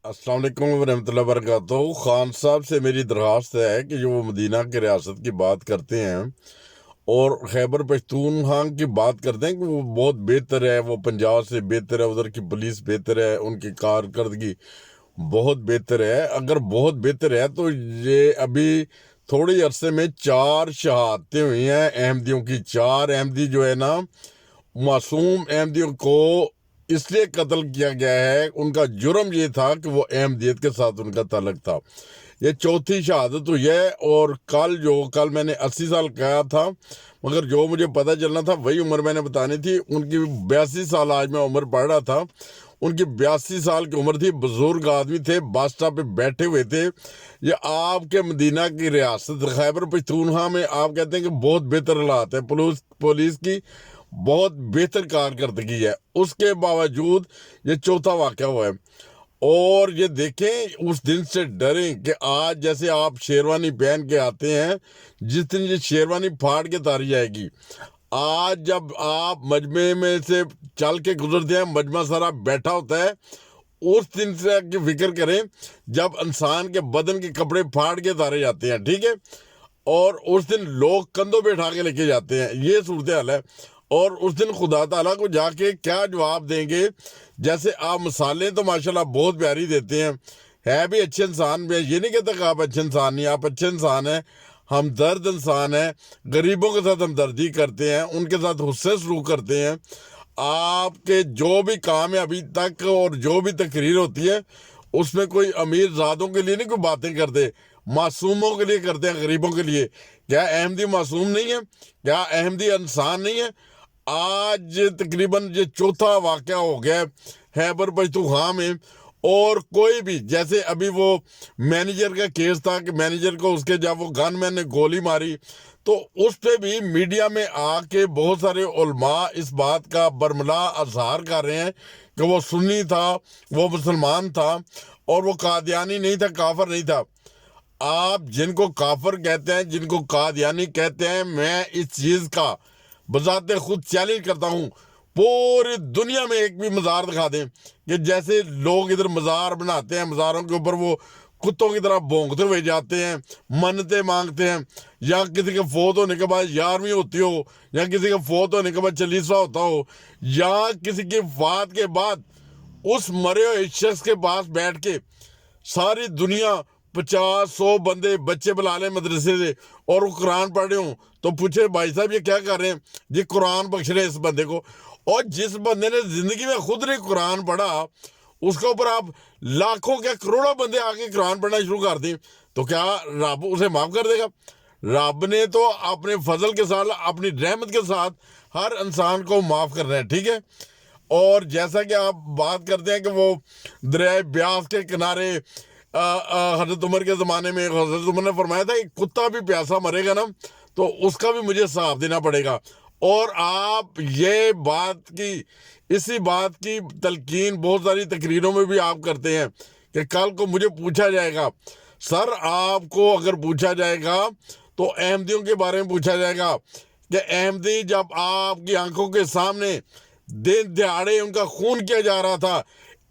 अस्सलाम वालेकुम वरहमतुल्लाहि वबरकातुहू। खान साहब से मेरी दरख्वास्त है कि जो वो मदीना की रियासत की बात करते हैं और खैबर पख्तूनख्वा की बात करते हैं कि वो बहुत बेहतर है, वो पंजाब से बेहतर है, उधर की पुलिस बेहतर है, उनकी कारकर्दगी बहुत बेहतर है। अगर बहुत बेहतर है तो ये अभी थोड़े अरसे में 4 शहादतें हुई हैं अहमदियों की। 4 अहमदी जो है ना, मासूम अहमदियों को इसलिए कत्ल किया गया है, उनका जुर्म ये था कि वो अहमदियत के साथ उनका ताल्लुक था। ये चौथी शहादत हुई है। और कल मैंने 80 साल कहा था, मगर जो मुझे पता चलना था वही उम्र मैंने बतानी थी। उनकी 82 साल आज मैं उम्र पढ़ रहा था, उनकी 82 साल की उम्र थी। बुजुर्ग आदमी थे, बस स्टॉप पे बैठे हुए थे। ये आपके मदीना की रियासत खैबर पख्तूनख्वा में आप कहते हैं कि बहुत बेहतर हालात है, पुलिस की बहुत बेहतर कारकर्दगी है, उसके बावजूद ये चौथा वाक़या हुआ है। और ये देखें, उस दिन से डरें कि आज जैसे आप शेरवानी पहन के आते हैं, जिस दिन ये शेरवानी फाड़ के तारी जाएगी। आज जब आप मजमे में से चल के गुजरते हैं, मजमा सारा बैठा होता है, उस दिन से की फिक्र करें जब इंसान के बदन के कपड़े फाड़ के तारे जाते हैं, ठीक है। और उस दिन लोग कंधों पे उठा के लेके जाते हैं, ये सूरत हाल है। और उस दिन खुदा ताला को जाके क्या जवाब देंगे। जैसे आप मिसालें तो माशाल्लाह बहुत प्यारी देते हैं, है भी अच्छे इंसान भी है, ये नहीं कहता कि आप अच्छे इंसान नहीं, आप अच्छे इंसान हैं, हमदर्द इंसान है, गरीबों के साथ हमदर्दी करते हैं, उनके साथ हुस्से सलूक करते हैं। आपके जो भी काम है अभी तक और जो भी तकरीर होती है, उसमें कोई अमीर ज़ादों के लिए नहीं कोई बातें करते, मासूमों के लिए करते हैं, गरीबों के लिए। क्या अहमदी मासूम नहीं है? क्या अहमदी इंसान नहीं है? आज तकरीबन ये चौथा वाक़या हो गया है खैबर पख्तूनख्वा में। और कोई भी, जैसे अभी वो मैनेजर का केस था कि मैनेजर को उसके जब वो गनमैन ने गोली मारी, तो उस पे भी मीडिया में आके बहुत सारे उलमा इस बात का बरमला अजहार कर रहे हैं कि वो सुन्नी था, वो मुसलमान था, और वो कादियानी नहीं था, काफर नहीं था। आप जिनको काफर कहते हैं, जिनको कादियानी कहते हैं, मैं इस चीज का बजाते खुद चैलेंज करता हूँ, पूरी दुनिया में एक भी मज़ार दिखा दें कि जैसे लोग इधर मज़ार बनाते हैं, मज़ारों के ऊपर वो कुत्तों की तरह भौंकते हुए जाते हैं, मन्नतें मांगते हैं, या किसी के फौत होने के बाद 11वीं होती हो, या किसी के फौत होने के बाद चालीसवा होता हो, या किसी की वफात के बाद उस मरे हुए शख्स के पास बैठ के सारी दुनिया 50-100 बंदे बच्चे बुला लें मदरसे से और वो कुरान पढ़ रहे हों, तो पूछे भाई साहब ये क्या कर रहे हैं जी? कुरान बख्श रहे इस बंदे को। और जिस बंदे ने जिंदगी में खुद नहीं कुरान पढ़ा, उसके ऊपर आप लाखों क्या करोड़ों बंदे आके कुरान पढ़ना शुरू कर दें, तो क्या रब उसे माफ कर देगा? रब ने तो अपने फजल के साथ, अपनी रहमत के साथ हर इंसान को माफ करना है, ठीक है। और जैसा कि आप बात करते हैं कि वो दरिया ब्यास के किनारे हजरत उमर के ज़माने में हजरत उमर ने फरमाया था कि कुत्ता भी प्यासा मरेगा ना, तो उसका भी मुझे हिसाब देना पड़ेगा। और आप ये बात की, इसी बात की तलकीन बहुत सारी तकरीरों में भी आप करते हैं कि कल को मुझे पूछा जाएगा, सर आपको अगर पूछा जाएगा तो अहमदियों के बारे में पूछा जाएगा कि अहमदी जब आपकी आंखों के सामने दिन दिहाड़े उनका खून किया जा रहा था,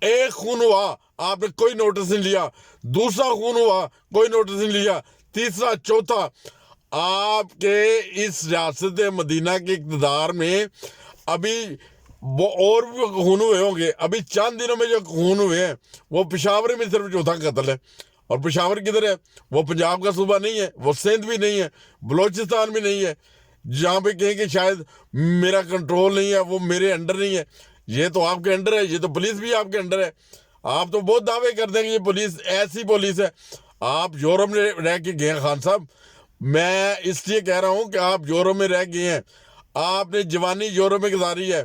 एक खून हुआ आपने कोई नोटिस नहीं लिया, दूसरा खून हुआ कोई नोटिस नहीं लिया, तीसरा चौथा। आपके इस रियासत मदीना के इक़्तिदार में अभी वो और भी खून हुए होंगे, अभी चंद दिनों में जो खून हुए हैं वो पेशावर में सिर्फ चौथा कत्ल है। और पेशावर किधर है? वो पंजाब का सूबा नहीं है, वो सिंध भी नहीं है, बलोचिस्तान भी नहीं है, जहाँ पे कहें कि शायद मेरा कंट्रोल नहीं है, वो मेरे अंडर नहीं है। ये तो आपके अंडर है, ये तो पुलिस भी आपके अंडर है। आप तो बहुत दावे करते हैं कि ये पुलिस ऐसी पुलिस है। आप यूरोप में रह के गए हैं खान साहब, मैं इसलिए कह रहा हूँ कि आप यूरोप में रह गए हैं, आपने जवानी यूरोप में गुजारी है,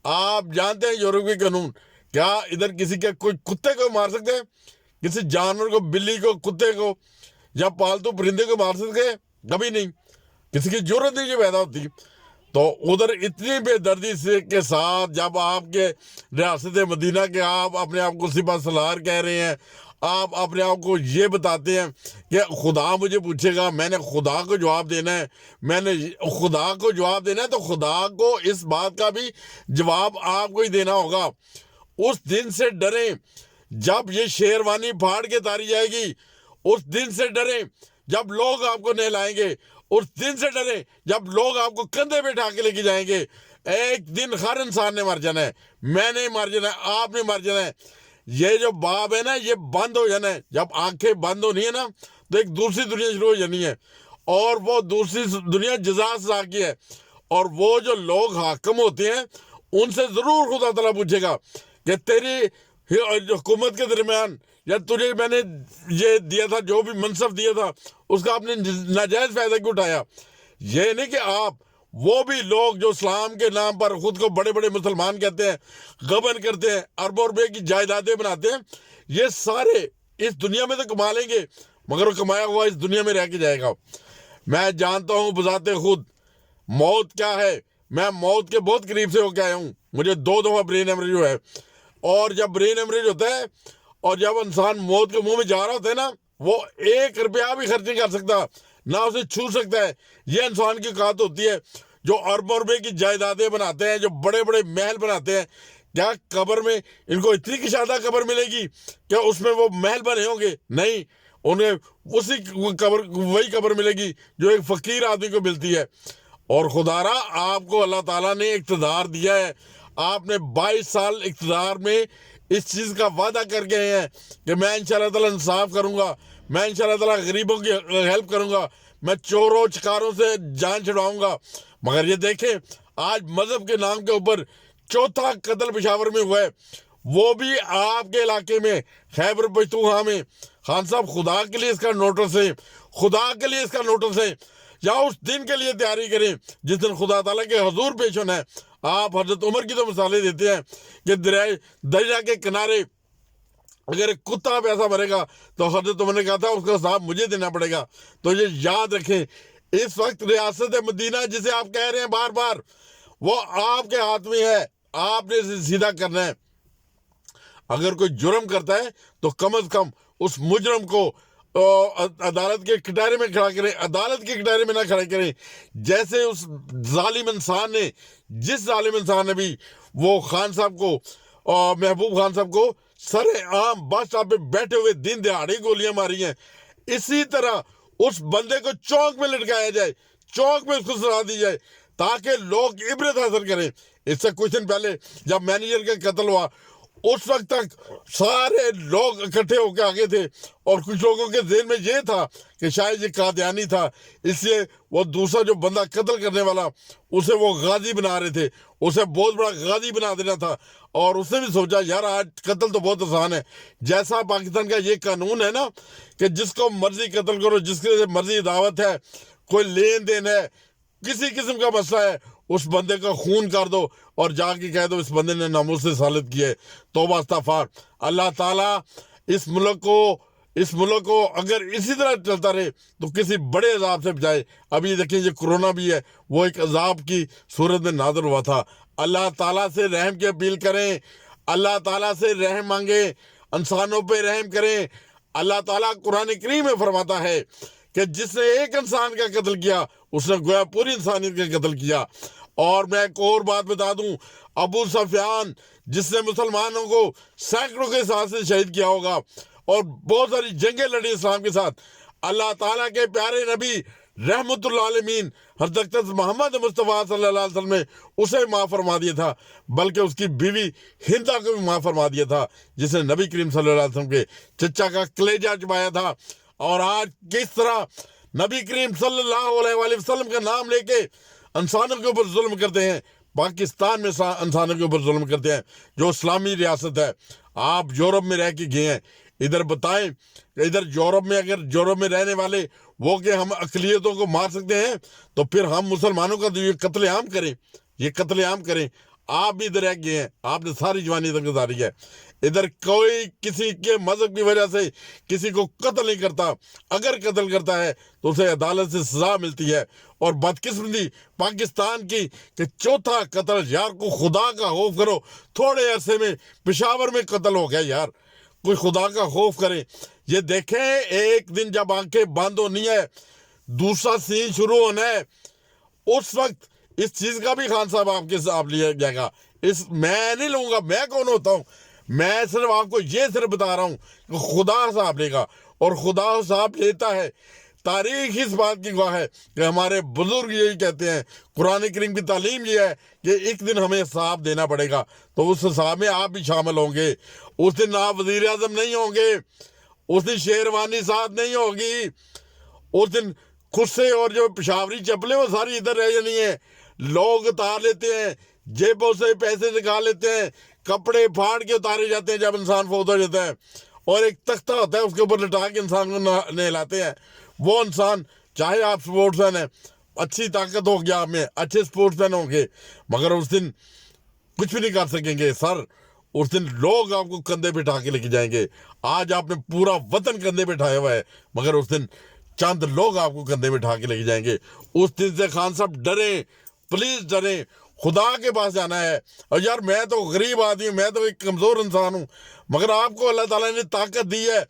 आप जानते हैं यूरोप के कानून। क्या इधर किसी के कोई कुत्ते को मार सकते हैं? किसी जानवर को, बिल्ली को, कुत्ते को या पालतू परिंदे को मार सकते हैं? कभी नहीं, किसी की जरूरत नहीं जो पैदा होती। तो उधर इतनी बेदर्दी से के साथ जब आपके रियासत मदीना के आप अपने आप को सिपा सलार कह रहे हैं, आप अपने आप को ये बताते हैं कि खुदा मुझे पूछेगा, मैंने खुदा को जवाब देना है, मैंने खुदा को जवाब देना है, तो खुदा को इस बात का भी जवाब आपको ही देना होगा। उस दिन से डरें जब ये शेरवानी फाड़ के तारी जाएगी, उस दिन से डरें जब लोग आपको नहलाएंगे, उस दिन से डरें जब लोग आपको कंधे पे उठा के लेके जाएंगे। एक दिन हर इंसान ने मर जाना है, मैंने मर जाना है, आपने मर जाना है। ये जो बाब है ना, ये बंद हो जाना है। जब आंखें बंद होनी है ना, तो एक दूसरी दुनिया शुरू हो जानी है, और वो दूसरी दुनिया जज़ा सज़ा की है। और वो जो लोग हाकिम होते हैं, उनसे ज़रूर खुदा ताला पूछेगा कि तेरी हुकूमत के दरमियान या तुझे मैंने ये दिया था, जो भी मनसब दिया था, उसका आपने नाजायज़ फ़ायदा क्यों उठाया। ये नहीं कि आप वो भी लोग जो इस्लाम के नाम पर खुद को बड़े बड़े मुसलमान कहते हैं, गबन करते हैं, अरबों रुपये की जायदादें बनाते हैं, ये सारे इस दुनिया में तो कमा लेंगे, मगर वो कमाया हुआ इस दुनिया में रह के जाएगा। मैं जानता हूँ बजाते खुद मौत क्या है। मैं मौत के बहुत करीब से होके आया हूँ। मुझे 2 दफ़ा ब्रेन हेमरेज हुआ है, और जब ब्रेन हेमरेज होता है और जब इंसान मौत के मुंह में जा रहा होता है ना, वो 1 रुपया भी खर्च नहीं कर सकता, ना उसे छू सकता है। ये इंसान की औकात होती है जो अरबों रुपये की जायदादें बनाते हैं, जो बड़े बड़े महल बनाते हैं। क्या कब्र में इनको इतनी किशादा कब्र मिलेगी क्या उसमें वो महल बने होंगे? नहीं, उन्हें उसी कब्र, वही कब्र मिलेगी जो एक फ़कीर आदमी को मिलती है। और खुदारा आपको अल्लाह ताला ने इक़्तिदार दिया है, आपने 22 साल इक़्तिदार में इस चीज़ का वादा कर गए हैं कि मैं इंशाअल्लाह ताला इंसाफ करूँगा, मैं इंशाअल्लाह ताला गरीबों की हेल्प करूँगा, मैं चोरों चकारों से जान छुड़ाऊँगा। मगर ये देखें, आज मज़हब के नाम के ऊपर 4था कत्ल पेशावर में हुआ है, वो भी आपके इलाके में, खैबर पख्तूनख्वा में। खान साहब, खुदा के लिए इसका नोटिस है, खुदा के लिए इसका नोटिस है, या उस दिन के लिए तैयारी करें जिस दिन खुदा ताला के हजूर पेश होना है। आप हजरत उमर की तो मिसालें देते हैं कि दरिया के किनारे अगर एक कुत्ता पैसा भरेगा तो हजरत उमर ने कहा था उसका हिसाब मुझे देना पड़ेगा। तो ये याद रखें, इस वक्त रियासत मदीना जिसे आप कह रहे हैं बार बार, वो आपके हाथ में है, आपने इसे सीधा करना है। अगर कोई जुर्म करता है तो कम अज कम उस मुजरम को अदालत के कटहरे में खड़ा करें, अदालत के कटहरे में ना खड़ा करें। जैसे उस जालिम इंसान ने, जिस जालिम इंसान ने भी वो खान साहब को, महबूब खान साहब को सरे आम बस स्टॉप पे बैठे हुए दिन दिहाड़ी गोलियां मारी हैं, इसी तरह उस बंदे को चौक में लटकाया जाए, चौक में उसको सजा दी जाए, ताकि लोग इबरत हासिल करें। इससे कुछ दिन पहले जब मैनेजर का कत्ल हुआ, उस वक्त तक सारे लोग इकट्ठे होकर आगे थे, और कुछ लोगों के ज़हन में ये था कि शायद ये कादियानी था, इसलिए वो दूसरा जो बंदा कत्ल करने वाला उसे वो गाजी बना रहे थे, उसे बहुत बड़ा गाजी बना देना था। और उसने भी सोचा यार आज कत्ल तो बहुत आसान है, जैसा पाकिस्तान का ये कानून है ना कि जिसको मर्जी कत्ल करो, जिसके मर्जी दावत है, कोई लेन देन है, किसी किस्म का मसला है, उस बंदे का खून कर दो और जाके कह दो इस बंदे ने नामुस से सालित किए, तौबा इस्तग़फ़ार। अल्लाह ताला इस मुल्क को अगर इसी तरह चलता रहे तो किसी बड़े अजाब से बचाए। अभी देखिए ये कोरोना भी है, वो एक अजाब की सूरत में नाज़िल हुआ था। अल्लाह ताला से रहम की अपील करें, अल्लाह ताला से रहम मांगे, इंसानों पे रहम करें। अल्लाह ताला कुरान करीम में फरमाता है कि जिसने एक इंसान का कत्ल किया उसने गोया पूरी इंसानियत का कत्ल किया। और मैं एक और बात बता दूं, अबू सुफियान जिसने मुसलमानों को सैकड़ों के साथ से शहीद किया होगा और बहुत सारी जंगें लड़ी इस्लाम के साथ, अल्लाह ताला के प्यारे नबी रहमतुल आलमीन हज़रत मोहम्मद मुस्तफ़ा सल्लल्लाहु अलैहि वसल्लम ने उसे माफ़ फरमा दिया था, बल्कि उसकी बीवी हिंदा को भी माफ़ फरमा दिया था, जिसने नबी करीम सल्लल्लाहु अलैहि वसल्लम के चचा का कलेजा चबाया था। और आज किस तरह नबी करीम सल्लल्लाहु अलैहि वसल्लम का नाम लेके इंसानों के ऊपर जुल्म करते हैं, पाकिस्तान में इंसानों के ऊपर जुल्म करते हैं जो इस्लामी रियासत है। आप यूरोप में रह के गए हैं, इधर बताएं, इधर यूरोप में अगर यूरोप में रहने वाले वो कि हम अक़लियतों को मार सकते हैं, तो फिर हम मुसलमानों का तो ये कत्लेआम करें, ये कत्लेआम करें। आप भी इधर रह गए हैं, आपने सारी जवानी इधर गुजारी है। इधर कोई किसी के मज़हब की वजह से किसी को कत्ल नहीं करता, अगर कत्ल करता है तो उसे अदालत से सज़ा मिलती है। और बदकिस्मती पाकिस्तान की कि 4था कत्ल, यार को खुदा का खौफ करो, थोड़े अरसे में पेशावर में कत्ल हो गया, यार कोई खुदा का खौफ करे। ये देखें, एक दिन जब आंखें बंद होनी है, दूसरा सीन शुरू होना है, उस वक्त इस चीज़ का भी खान साहब आपके साथ लिया जाएगा। मैं नहीं लूँगा, मैं कौन होता हूँ, میں صرف آپ کو یہ صرف بتا رہا ہوں کہ خدا حساب لے گا، اور خدا حساب لیتا ہے۔ تاریخ اس بات کی گواہ ہے کہ ہمارے بزرگ یہی کہتے ہیں، قرآن کریم کی تعلیم یہ ہے کہ ایک دن ہمیں حساب دینا پڑے گا، تو اس حساب میں آپ بھی شامل ہوں گے۔ اس دن آپ وزیر اعظم نہیں ہوں گے، اس دن شیروانی ساتھ نہیں ہوگی، اس دن خصے اور جو پشاوری چپلیں وہ ساری ادھر رہ جانی ہیں۔ لوگ اتار لیتے ہیں، جیبوں سے پیسے نکال لیتے ہیں، کپڑے پھاڑ کے اتارے جاتے ہیں جب انسان فوت ہو جاتا ہے، اور ایک تختہ ہوتا ہے اس کے اوپر لٹا کے انسان کو نہلاتے ہیں۔ وہ انسان، چاہے آپ سپورٹس مین ہیں، اچھی طاقت ہوگی آپ میں، اچھے سپورٹس مین ہوں گے، مگر اس دن کچھ بھی نہیں کر سکیں گے سر۔ اس دن لوگ آپ کو کندھے پہ اٹھا کے لے کے جائیں گے۔ آج آپ نے پورا وطن کندھے پہ اٹھایا ہوا ہے، مگر اس دن چند لوگ آپ کو کندھے پہ اٹھا کے لے کے جائیں گے۔ اس دن سے خان صاحب ڈریں، پلیز ڈریں، خدا کے پاس جانا ہے۔ اور یار میں تو غریب آدمی ہوں، میں تو ایک کمزور انسان ہوں، مگر آپ کو اللہ تعالیٰ نے طاقت دی ہے،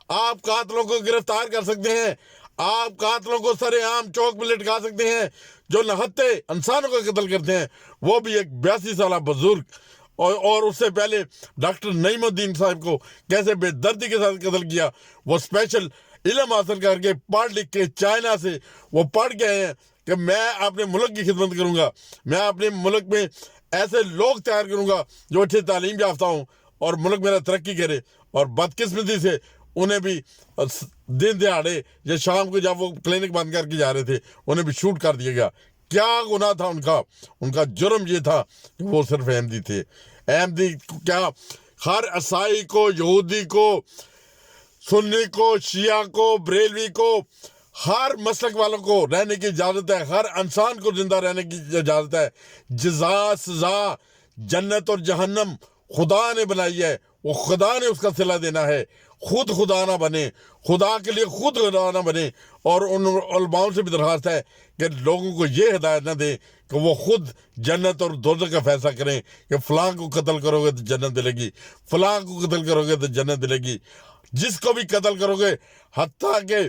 آپ قاتلوں کو گرفتار کر سکتے ہیں، آپ قاتلوں کو سر عام چوک میں لٹکا سکتے ہیں، جو نہتے انسانوں کا قتل کرتے ہیں، وہ بھی ایک 82 سالہ بزرگ، اور اس سے پہلے ڈاکٹر نعیم الدین صاحب کو کیسے بے دردی کے ساتھ قتل کیا۔ وہ اسپیشل علم حاصل کر کے پڑھ لکھ کے چائنا سے وہ پڑھ گئے ہیں کہ میں اپنے ملک کی خدمت کروں گا، میں اپنے ملک میں ایسے لوگ تیار کروں گا جو اچھی تعلیم یافتہ ہوں اور ملک میرا ترقی کرے۔ اور بدقسمتی سے انہیں بھی دن دہاڑے یا شام کو جب وہ کلینک بند کر کے جا رہے تھے انہیں بھی شوٹ کر دیا گیا۔ کیا گناہ تھا ان کا جرم یہ تھا کہ وہ صرف احمدی تھے۔ احمدی کیا، ہر عیسائی کو، یہودی کو، سنی کو، شیعہ کو، بریلوی کو، ہر مسلک والوں کو رہنے کی اجازت ہے، ہر انسان کو زندہ رہنے کی اجازت ہے۔ جزا، سزا، جنت اور جہنم خدا نے بنائی ہے، وہ خدا نے اس کا صلہ دینا ہے۔ خود خدا نہ بنے، خدا کے لیے خود خدا نہ بنے۔ اور ان علماؤں سے بھی درخواست ہے کہ لوگوں کو یہ ہدایت نہ دیں کہ وہ خود جنت اور دوزخ کا فیصلہ کریں کہ فلاں کو قتل کرو گے تو جنت ملے گی، فلاں کو قتل کرو گے تو جنت ملے گی۔ جس کو بھی قتل کرو گے، حتیٰ کہ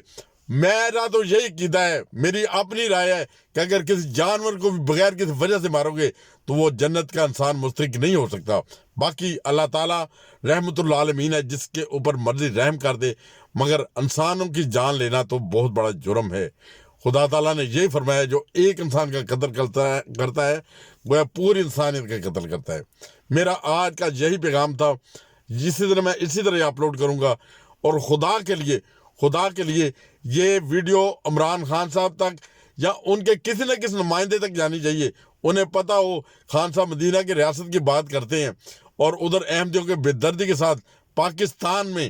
میرا تو یہی عقیدہ ہے، میری اپنی رائے ہے کہ اگر کسی جانور کو بھی بغیر کسی وجہ سے مارو گے تو وہ جنت کا انسان مستحق نہیں ہو سکتا۔ باقی اللہ تعالیٰ رحمت اللہ عالمین ہے، جس کے اوپر مرضی رحم کر دے، مگر انسانوں کی جان لینا تو بہت بڑا جرم ہے۔ خدا تعالیٰ نے یہی فرمایا، جو ایک انسان کا قتل کرتا ہے وہ پوری انسانیت کا قتل کرتا ہے۔ میرا آج کا یہی پیغام تھا، اسی طرح اپلوڈ کروں گا۔ اور خدا کے لیے یہ ویڈیو عمران خان صاحب تک یا ان کے کسی نہ کسی نمائندے تک جانی چاہیے۔ انہیں پتہ ہو خان صاحب مدینہ کی ریاست کی بات کرتے ہیں اور ادھر احمدیوں کے بے دردی کے ساتھ پاکستان میں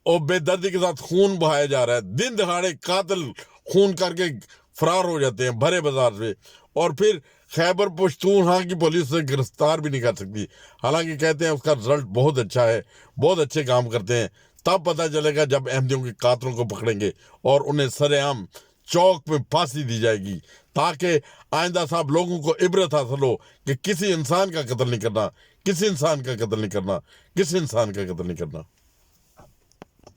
اور بے دردی کے ساتھ خون بہایا جا رہا ہے۔ دن دہاڑے قاتل خون کر کے فرار ہو جاتے ہیں بھرے بازار سے، اور پھر خیبر پختونخوا کی پولیس سے گرفتار بھی نہیں کر سکتی، حالانکہ کہتے ہیں اس کا رزلٹ بہت اچھا ہے، بہت اچھے کام کرتے ہیں۔ تب پتہ چلے گا جب احمدیوں کے قاتلوں کو پکڑیں گے اور انہیں سر عام چوک میں پھانسی دی جائے گی، تاکہ آئندہ صاحب لوگوں کو عبرت حاصل ہو کہ کسی انسان کا قتل نہیں کرنا، کسی انسان کا قتل نہیں کرنا، کسی انسان کا قتل نہیں کرنا۔